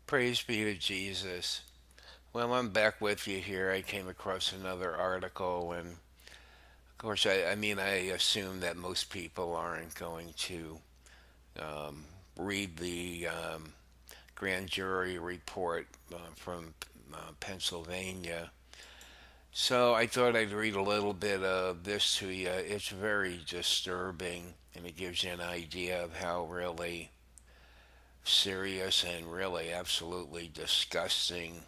Praise be to Jesus. Well, I'm back with you here. I came across another article, and of course, I assume that most people aren't going to um, read the grand jury report from Pennsylvania. So I thought I'd read a little bit of this to you. It's very disturbing, and it gives you an idea of how really serious and really absolutely disgusting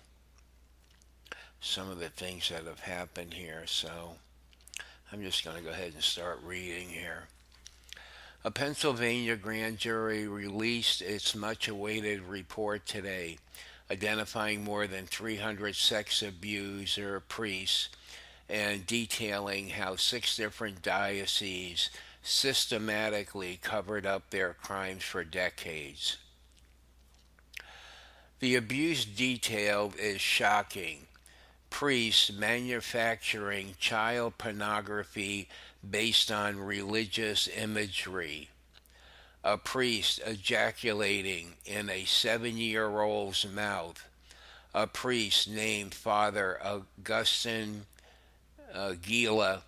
some of the things that have happened here. So I'm just going to go ahead and start reading here. A Pennsylvania grand jury released its much awaited report today, identifying more than 300 sex abuser priests and detailing how six different dioceses systematically covered up their crimes for decades. The abuse detailed is shocking. Priests manufacturing child pornography based on religious imagery. A priest ejaculating in a 7-year-old's mouth. A priest named Father Augustine Gila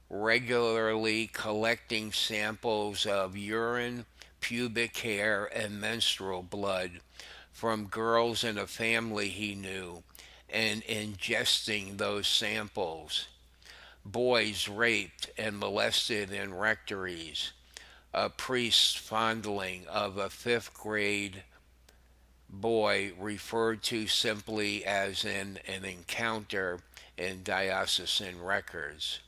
regularly collecting samples of urine, pubic hair, and menstrual blood from girls in a family he knew and ingesting those samples. Boys raped and molested in rectories. A priest's fondling of a fifth grade boy referred to simply as in an encounter in diocesan records.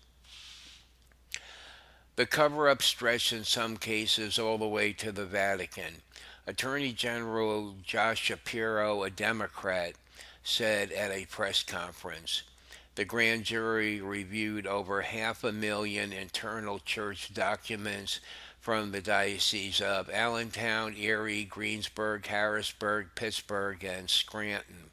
The cover up stretched in some cases all the way to the Vatican. Attorney General Josh Shapiro, a Democrat, said at a press conference. The grand jury reviewed over 500,000 internal church documents from the dioceses of Allentown, Erie, Greensburg, Harrisburg, Pittsburgh, and Scranton.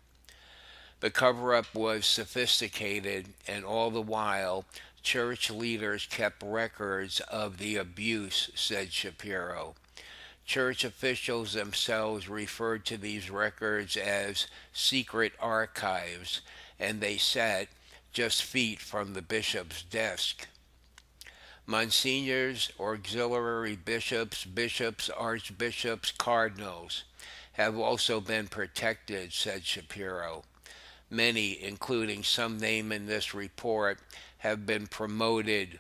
The cover up was sophisticated, and all the while, church leaders kept records of the abuse, said Shapiro. Church officials themselves referred to these records as secret archives, and they sat just feet from the bishop's desk. Monsignors, auxiliary bishops, archbishops, cardinals have also been protected, said Shapiro. Many, including some named in this report, have been promoted.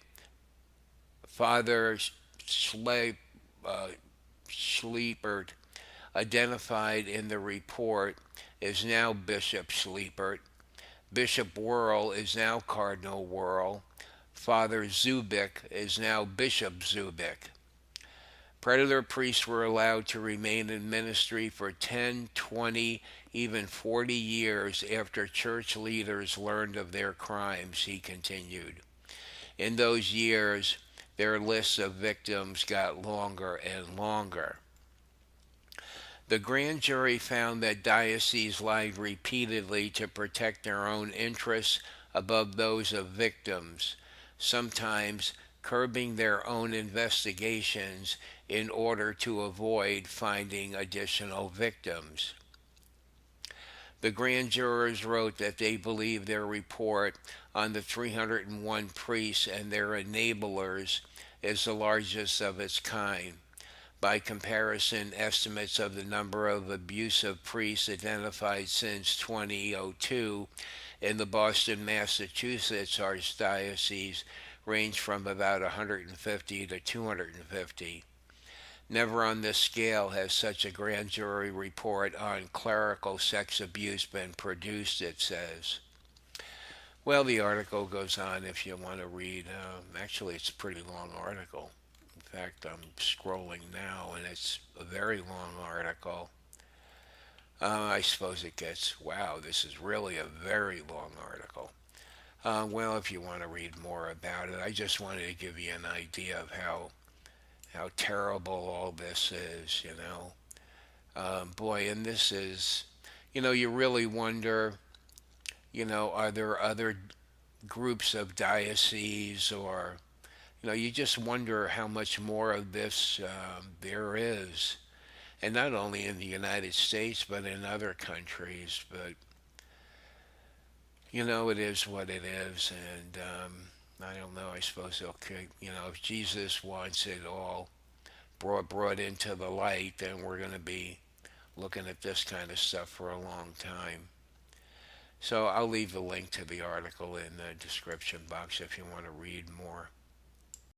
Father uh, Schliepert, identified in the report, is now Bishop Schliepert. Bishop Worrell is now Cardinal Worrell. Father Zubik is now Bishop Zubik. Predator priests were allowed to remain in ministry for 10, 20, even 40 years after church leaders learned of their crimes, he continued. In those years, their lists of victims got longer and longer. The grand jury found that dioceses lied repeatedly to protect their own interests above those of victims, sometimes curbing their own investigations in order to avoid finding additional victims. The grand jurors wrote that they believe their report on the 301 priests and their enablers is the largest of its kind. By comparison, estimates of the number of abusive priests identified since 2002 in the Boston, Massachusetts Archdiocese range from about 150 to 250. Never on this scale has such a grand jury report on clerical sex abuse been produced, it says. Well, the article goes on if you want to read. Actually, it's a pretty long article. In fact, I'm scrolling now and it's a very long article. I suppose it gets, wow, this is really a very long article. Well, if you want to read more about it, I just wanted to give you an idea of how terrible all this is, you know. Boy, and this is, you really wonder, are there other groups of dioceses or, you just wonder how much more of this there is. and not only in the United States, but in other countries. But, it is what it is. And I don't know. I suppose okay, if Jesus wants it all brought into the light, then we're going to be looking at this kind of stuff for a long time. So I'll leave the link to the article in the description box if you want to read more.